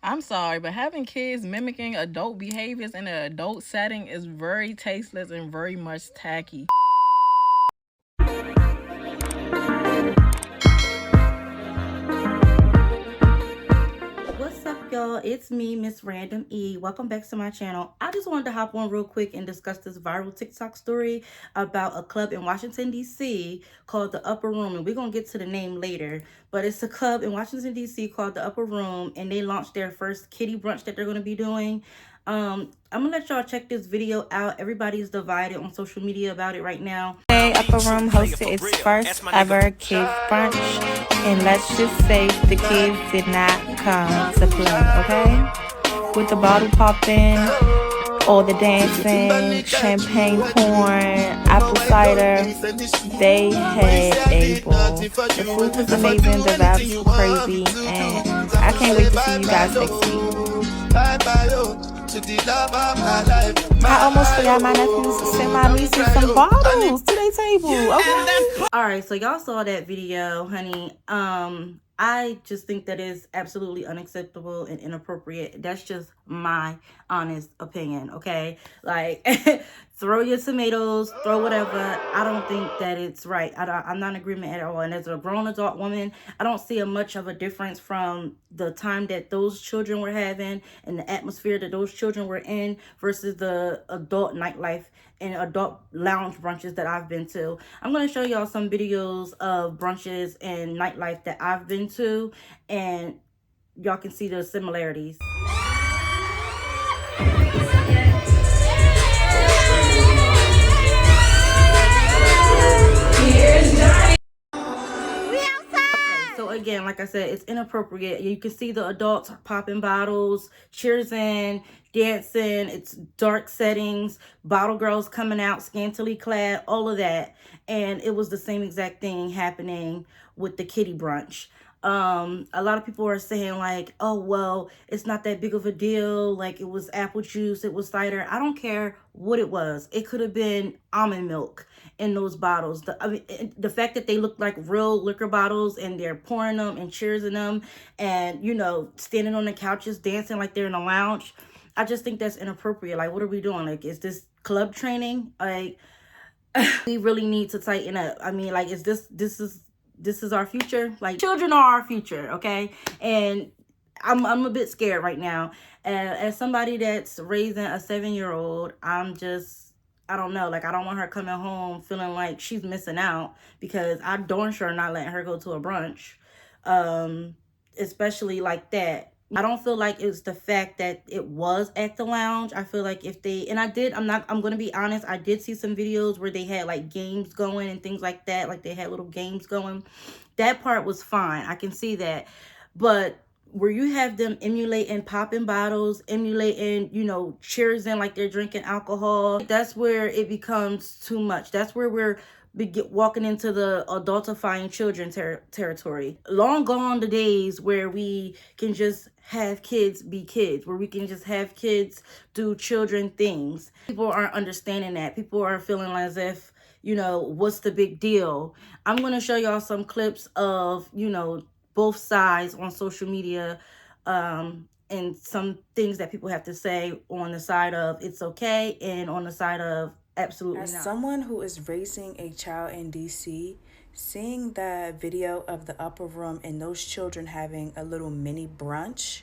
I'm sorry, but having kids mimicking adult behaviors in an adult setting is very tasteless and very much tacky. What's up, y'all? It's me, Miss Random E. Welcome back to my channel. I just wanted to hop on real quick and discuss this viral TikTok story about a club in Washington, D.C. called The Upper Room. And we're going to get to the name later. But it's a club in Washington, D.C. called The Upper Room. And they launched their first kiddie brunch that they're going to be doing. I'm gonna let y'all check this video out. Everybody's divided on social media about it right now. Upper Room hosted its first ever kids brunch, and let's just say the kids did not come to play, okay? With the bottle popping, all the dancing, champagne pouring, apple cider, they had a ball. The food was amazing, the vibes were crazy, and I can't wait to see you guys next week. I almost forgot my nephews sent my nieces some bottles to their table. Okay. All right, so y'all saw that video, honey. I just think that is absolutely unacceptable and inappropriate. That's just my honest opinion, okay? Like, throw your tomatoes, throw whatever. I don't think that it's right. I'm not in agreement at all. And as a grown adult woman, I don't see much of a difference from the time that those children were having and the atmosphere that those children were in versus the adult nightlife and adult lounge brunches that I've been to. I'm going to show y'all some videos of brunches and nightlife that I've been to, and y'all can see the similarities. So again, like I said, it's inappropriate. You can see the adults popping bottles, cheersing, dancing. It's dark settings, bottle girls coming out scantily clad, all of that. And it was the same exact thing happening with the kiddie brunch. A lot of people are saying like, oh, well, it's not that big of a deal. Like, it was apple juice, it was cider. I don't care what it was. It could have been almond milk in those bottles. The fact that they look like real liquor bottles and they're pouring them and cheersing them and, you know, standing on the couches dancing like they're in a lounge. I just think that's inappropriate. Like, what are we doing? Like, is this club training? Like, we really need to tighten up. I mean, like, this is our future? Like, children are our future, okay? And I'm a bit scared right now. As somebody that's raising a 7-year-old, I don't know. Like, I don't want her coming home feeling like she's missing out because I darn sure not letting her go to a brunch, especially like that. I don't feel like it's the fact that it was at the lounge. I feel like if they, and I'm going to be honest, I did see some videos where they had like games going and things like that. Like, they had little games going. That part was fine. I can see that. But where you have them emulating popping bottles, emulating, you know, cheersing like they're drinking alcohol, that's where it becomes too much. That's where we're walking into the adultifying children territory. Long gone the days where we can just have kids be kids, where we can just have kids do children things. People aren't understanding that. People are feeling as if, you know, what's the big deal? I'm going to show y'all some clips of, you know, both sides on social media, and some things that people have to say on the side of it's okay and on the side of absolutely As not. someone who is raising a child in DC, seeing that video of the upper room and those children having a little mini brunch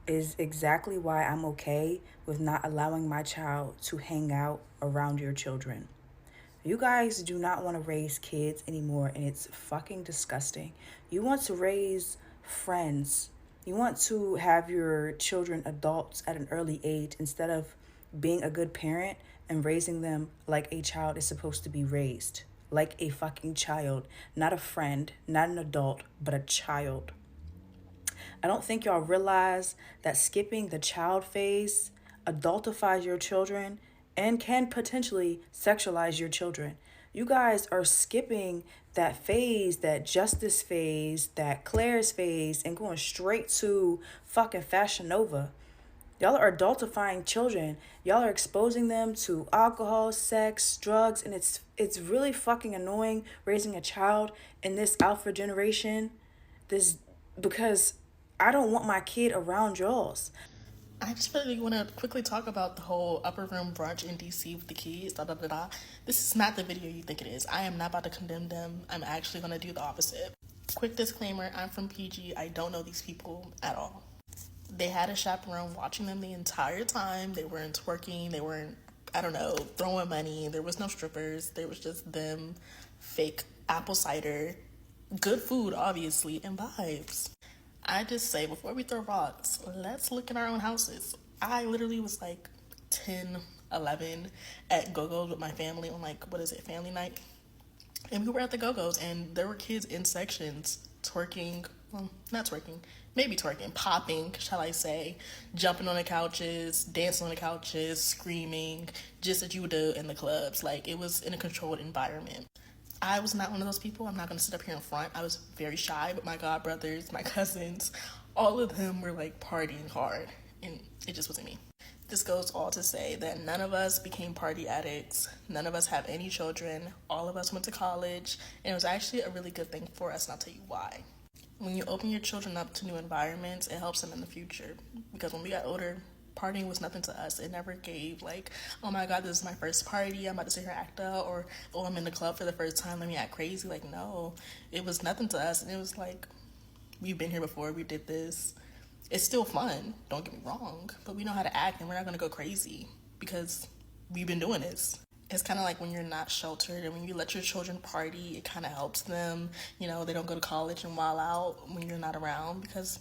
is exactly why I'm okay with not allowing my child to hang out around your children. You guys do not want to raise kids anymore, and it's fucking disgusting. You want to raise friends. You want to have your children adults at an early age instead of being a good parent and raising them like a child is supposed to be raised. Like a fucking child. Not a friend, not an adult, but a child. I don't think y'all realize that skipping the child phase adultifies your children and can potentially sexualize your children. You guys are skipping that phase, that Justice phase, that Claire's phase, and going straight to fucking Fashion Nova. Y'all are adultifying children. Y'all are exposing them to alcohol, sex, drugs, and it's really fucking annoying raising a child in this alpha generation. Because I don't want my kid around y'all's. I just really want to quickly talk about the whole upper room brunch in DC with the kids. Da da da da. This is not the video you think it is. I am not about to condemn them. I'm actually going to do the opposite. Quick disclaimer, I'm from PG. I don't know these people at all. They had a chaperone watching them the entire time. They weren't twerking. They weren't, I don't know, throwing money. There was no strippers. There was just them, fake apple cider, good food, obviously, and vibes. I just say, before we throw rocks, let's look in our own houses. I literally was like 10, 11 at Go-Go's with my family on like, what is it, family night? And we were at the Go-Go's and there were kids in sections twerking, well, not twerking, maybe twerking, popping, shall I say, jumping on the couches, dancing on the couches, screaming, just as you would do in the clubs. Like, it was in a controlled environment. I was not one of those people. I'm not going to sit up here in front. I was very shy, but my god brothers, my cousins, all of them were like partying hard, and it just wasn't me. This goes all to say that none of us became party addicts. None of us have any children. All of us went to college, and it was actually a really good thing for us, and I'll tell you why. When you open your children up to new environments, it helps them in the future. Because when we got older, partying was nothing to us. It never gave like, oh my god, this is my first party, I'm about to see her act out, or oh, I'm in the club for the first time, let me act crazy. Like, no, it was nothing to us. And it was like, we've been here before, we did this. It's still fun, don't get me wrong, but we know how to act and we're not gonna go crazy because we've been doing this. It's kind of like when you're not sheltered and when you let your children party, it kind of helps them. You know, they don't go to college and wild out when you're not around because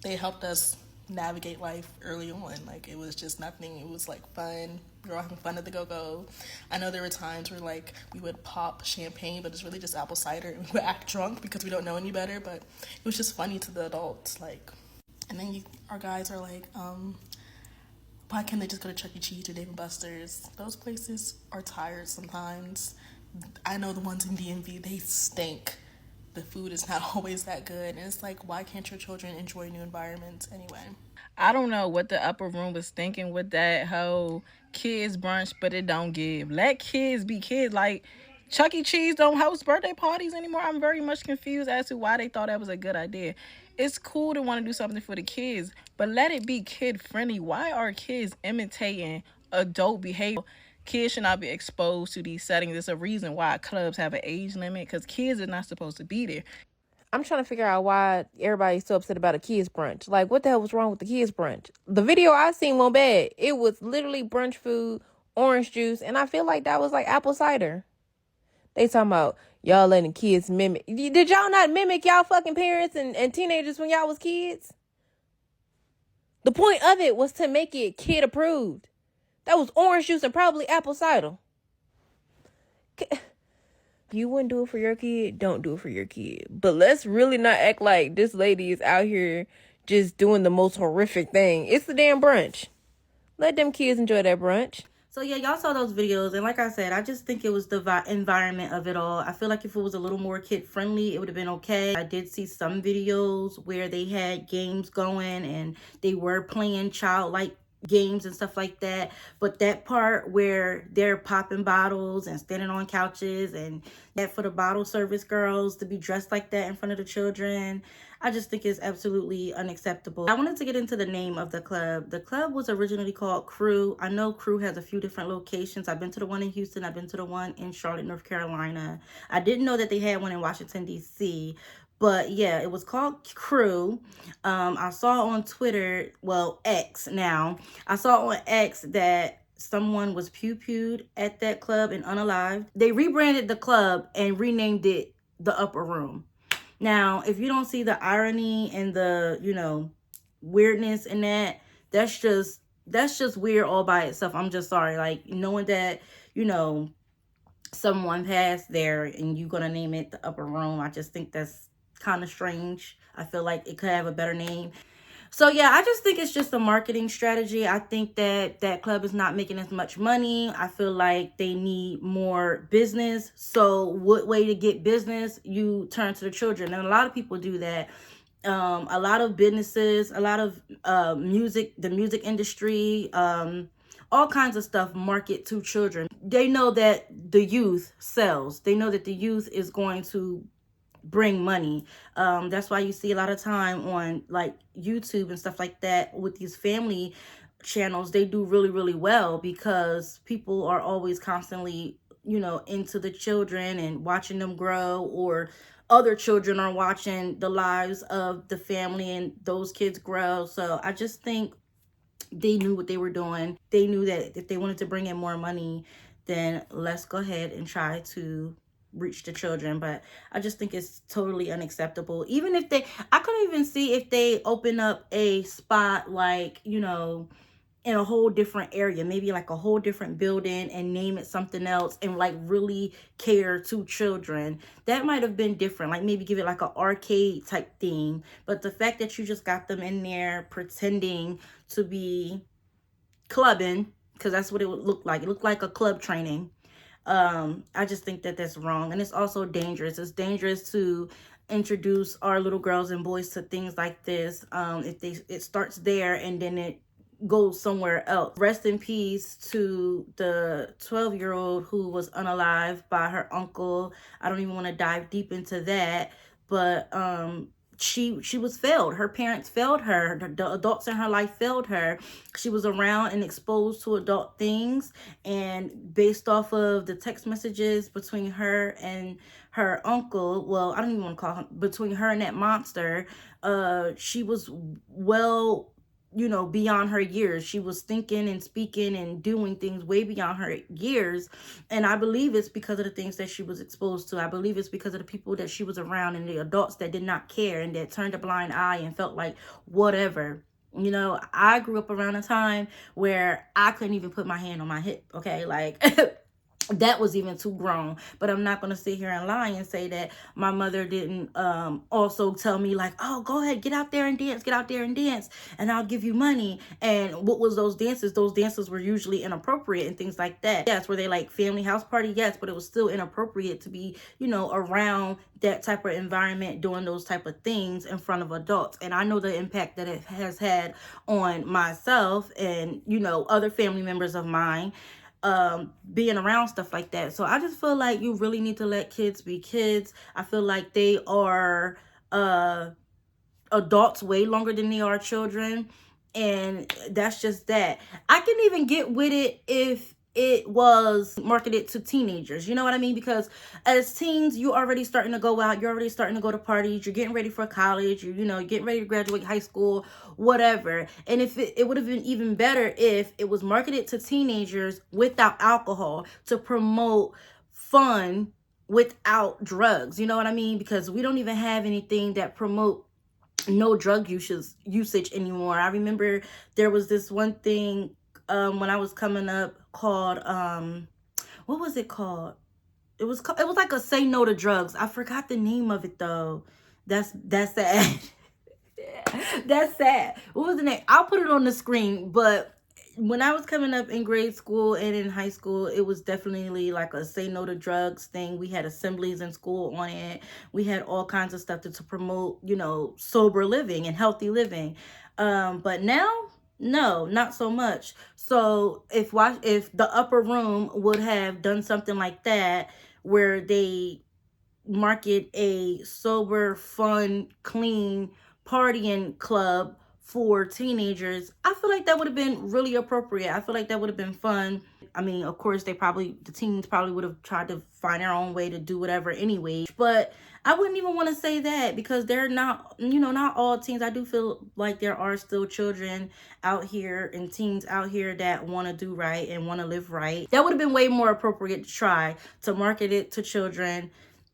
they helped us navigate life early on. Like, it was just nothing. It was like fun. We were all having fun at the Go-Go. I know there were times where like we would pop champagne, but it's really just apple cider, and we would act drunk because we don't know any better, but it was just funny to the adults. Like, and then our guys are like, why can't they just go to Chuck E. Cheese or Dave and Buster's? Those places are tired sometimes. I know the ones in DMV, they stink. The food is not always that good. And it's like, why can't your children enjoy new environments anyway? I don't know what the upper room was thinking with that whole kids brunch, but it don't give. Let kids be kids. Like, Chuck E. Cheese don't host birthday parties anymore. I'm very much confused as to why they thought that was a good idea. It's cool to want to do something for the kids, but let it be kid friendly. Why are kids imitating adult behavior? Kids should not be exposed to these settings. There's a reason why clubs have an age limit, because kids are not supposed to be there. I'm trying to figure out why everybody's so upset about a kids brunch. Like, what the hell was wrong with the kids brunch? The video I seen wasn't bad. It was literally brunch food, orange juice, and I feel like that was like apple cider. They talking about y'all letting kids mimic. Did y'all not mimic y'all fucking parents and teenagers when y'all was kids? The point of it was to make it kid approved. That was orange juice and probably apple cider. If you wouldn't do it for your kid, don't do it for your kid. But let's really not act like this lady is out here just doing the most horrific thing. It's the damn brunch. Let them kids enjoy that brunch. So yeah, y'all saw those videos, and like I said, I just think it was the environment of it all. I feel like if it was a little more kid friendly, it would have been okay. I did see some videos where they had games going and they were playing childlike games and stuff like that, but that part where they're popping bottles and standing on couches, and that for the bottle service girls to be dressed like that in front of the children, I just think it's absolutely unacceptable. I wanted to get into the name of the club. The club was originally called Crew. I know Crew has a few different locations. I've been to the one in Houston. I've been to the one in Charlotte, North Carolina. I didn't know that they had one in Washington, D.C., but yeah, it was called Crew. I saw on Twitter, well, X now. I saw on X that someone was pew-pewed at that club and unalived. They rebranded the club and renamed it the Upper Room. Now, if you don't see the irony and the, weirdness in that, that's just weird all by itself. I'm just sorry. Like, knowing that, someone passed there and you're going to name it the Upper Room, I just think that's kind of strange. I feel like it could have a better name. So yeah, I just think it's just a marketing strategy. I think that that club is not making as much money. I feel like they need more business. So what way to get business? You turn to the children. And a lot of people do that. A lot of businesses, a lot of the music industry, all kinds of stuff market to children. They know that the youth sells. They know that the youth is going to bring money. That's why you see a lot of time on like YouTube and stuff like that with these family channels. They do really, really well because people are always constantly, into the children and watching them grow, or other children are watching the lives of the family and those kids grow. So I just think they knew what they were doing. They knew that if they wanted to bring in more money, then let's go ahead and try to reach the children. But I just think it's totally unacceptable. Even if I couldn't even see if they open up a spot like, in a whole different area, maybe like a whole different building, and name it something else, and like really cater to children. That might have been different, like maybe give it like an arcade type theme. But the fact that you just got them in there pretending to be clubbing, because that's what it would look like. It looked like a club training. I just think that that's wrong, and it's also dangerous. It's dangerous to introduce our little girls and boys to things like this. If it starts there and then it goes somewhere else. Rest in peace to the 12-year-old who was unalived by her uncle. I don't even want to dive deep into that, but she was failed. Her parents failed her. The adults in her life failed her. She was around and exposed to adult things, and based off of the text messages between her and her uncle, well, I don't even want to call him, between her and that monster, she was well, beyond her years. She was thinking and speaking and doing things way beyond her years. And I believe it's because of the things that she was exposed to. I believe it's because of the people that she was around and the adults that did not care and that turned a blind eye and felt like whatever. I grew up around a time where I couldn't even put my hand on my hip, okay? Like, that was even too grown. But I'm not going to sit here and lie and say that my mother didn't also tell me like, oh, go ahead, get out there and dance, and I'll give you money. And what was those dances? Those dances were usually inappropriate and things like that. Yes, were they like family house party? Yes, but it was still inappropriate to be, around that type of environment doing those type of things in front of adults. And I know the impact that it has had on myself and, other family members of mine, being around stuff like that. So I just feel like you really need to let kids be kids. I feel like they are adults way longer than they are children, and that's just that. I can even get with it if it was marketed to teenagers, you know what I mean? Because as teens, you already starting to go out, you're already starting to go to parties, you're getting ready for college, you're getting ready to graduate high school, whatever. And if it would have been even better if it was marketed to teenagers without alcohol, to promote fun without drugs, you know what I mean? Because we don't even have anything that promote no drug usage anymore. I remember there was this one thing when I was coming up called what was it called? It was like a say no to drugs. I forgot the name of it though. That's sad. That's sad. What was the name? I'll put it on the screen. But when I was coming up in grade school and in high school, it was definitely like a say no to drugs thing. We had assemblies in school on it. We had all kinds of stuff to promote, sober living and healthy living. But now, no, not so much. So if the upper room would have done something like that, where they market a sober, fun, clean partying club for teenagers, I feel like that would have been really appropriate. I feel like that would have been fun. I mean, of course, the teens probably would have tried to find their own way to do whatever anyway. But I wouldn't even want to say that, because they're not, not all teens. I do feel like there are still children out here and teens out here that want to do right and want to live right. That would have been way more appropriate to try to market it to children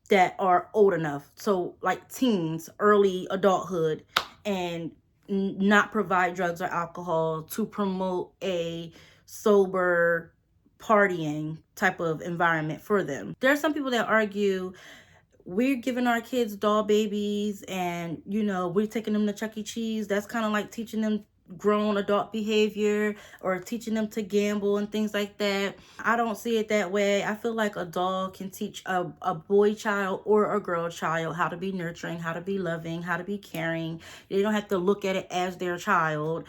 that are old enough. So like teens, early adulthood, and not provide drugs or alcohol to promote a sober partying type of environment for them. There are some people that argue we're giving our kids doll babies and, we're taking them to Chuck E. Cheese. That's kind of like teaching them grown adult behavior or teaching them to gamble and things like that. I don't see it that way. I feel like a doll can teach a boy child or a girl child how to be nurturing, how to be loving, how to be caring. They don't have to look at it as their child.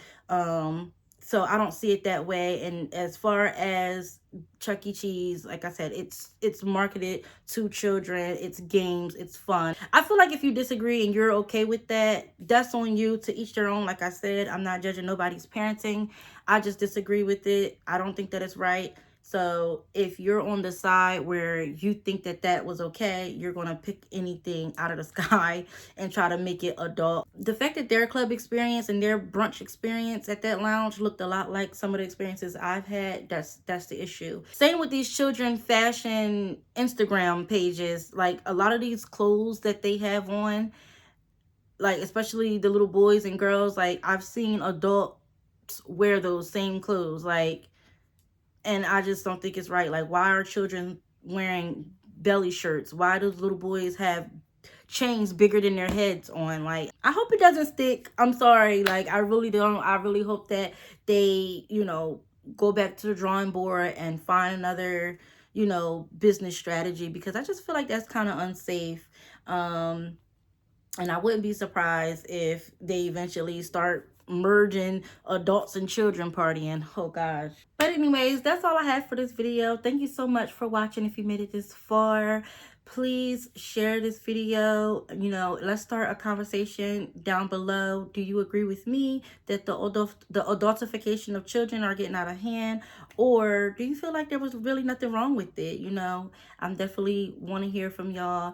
So I don't see it that way. And as far as Chuck E. Cheese, like I said, it's marketed to children. It's games. It's fun. I feel like if you disagree and you're okay with that, that's on you. To each their own. Like I said, I'm not judging nobody's parenting. I just disagree with it. I don't think that it's right. So if you're on the side where you think that that was okay, you're going to pick anything out of the sky and try to make it adult. The fact that their club experience and their brunch experience at that lounge looked a lot like some of the experiences I've had, that's the issue. Same with these children fashion Instagram pages. Like a lot of these clothes that they have on, like especially the little boys and girls, like I've seen adults wear those same clothes. Like, and I just don't think it's right. Like, why are children wearing belly shirts? Why do little boys have chains bigger than their heads on? Like, I hope it doesn't stick. I'm sorry. Like, I really don't. I really hope that they, go back to the drawing board and find another, business strategy, because I just feel like that's kind of unsafe. And I wouldn't be surprised if they eventually start merging adults and children partying. Oh gosh. But anyways, that's all I have for this video. Thank you so much for watching. If you made it this far, please share this video. Let's start a conversation down below. Do you agree with me that the adultification of children are getting out of hand? Or do you feel like there was really nothing wrong with it? I'm definitely want to hear from y'all.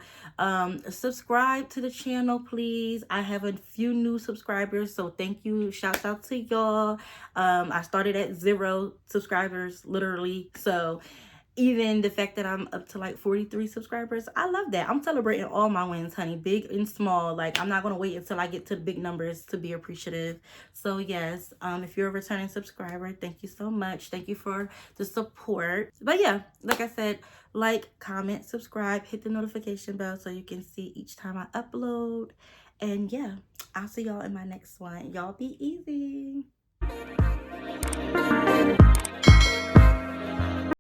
Subscribe to the channel, please. I have a few new subscribers, so thank you. Shouts out to y'all. I started at 0 subscribers, literally. So even the fact that I'm up to like 43 subscribers, I love that. I'm celebrating all my wins, honey, big and small. Like, I'm not gonna wait until I get to the big numbers to be appreciative. So yes, if you're a returning subscriber, thank you so much. Thank you for the support. But yeah, like I said, like, comment, subscribe, hit the notification bell so you can see each time I upload. And yeah, I'll see y'all in my next one. Y'all be easy.